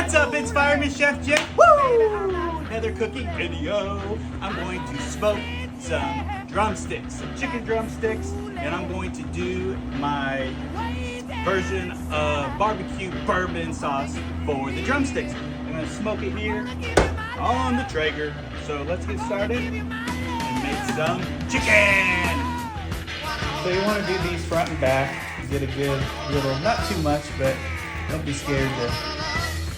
What's up? It's Fireman Chef Geoff. Woo! Another cooking video. I'm going to smoke some drumsticks, some chicken drumsticks, and I'm going to do my version of barbecue bourbon sauce for the drumsticks. I'm going to smoke it here on the Traeger. So let's get started and make some chicken. So you want to do these front and back. Get a good little, not too much, but don't be scared to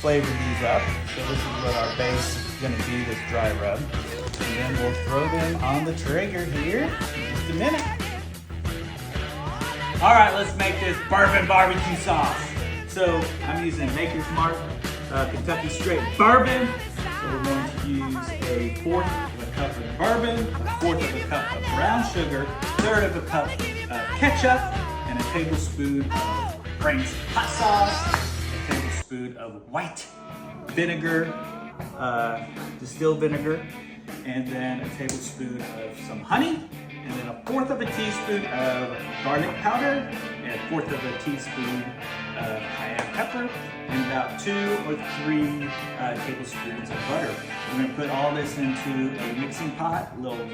flavor these up. So this is what our base is going to be, this dry rub. And then we'll throw them on the Traeger here in just a minute. All right, let's make this bourbon barbecue sauce. So I'm using Maker's Mark Kentucky Straight Bourbon. So we're going to use a fourth of a cup of bourbon, a fourth of a cup of brown sugar, a third of a cup of ketchup, and a tablespoon of Frank's hot sauce, a tablespoon of white vinegar, distilled vinegar, and then a tablespoon of some honey, and then a fourth of a teaspoon of garlic powder, and a fourth of a teaspoon of cayenne pepper, and about 2 or 3 tablespoons of butter. We're going to put all this into a mixing pot, little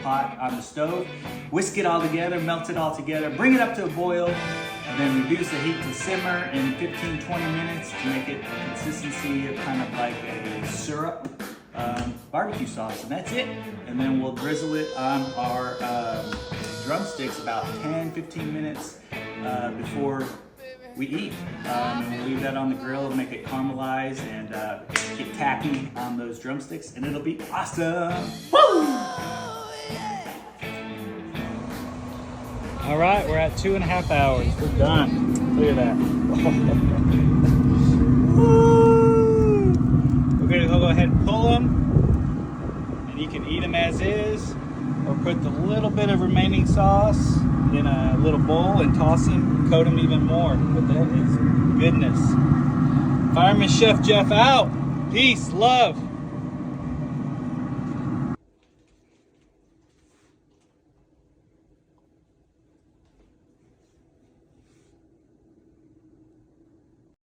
pot on the stove. Whisk it all together, melt it all together, bring it up to a boil, and then reduce the heat to simmer in 15-20 minutes to make it a consistency of kind of like a syrup barbecue sauce, and that's it. And then we'll drizzle it on our drumsticks about 10-15 minutes before we eat. And we'll leave that on the grill and make it caramelize and get tacky on those drumsticks, and it'll be awesome. Woo! All right, we're at 2.5 hours. We're done. Look at that. We're gonna go ahead and pull them, and you can eat them as is, or put the little bit of remaining sauce in a little bowl and toss them, coat them even more. But that is goodness. Fireman Chef Geoff out. Peace, love.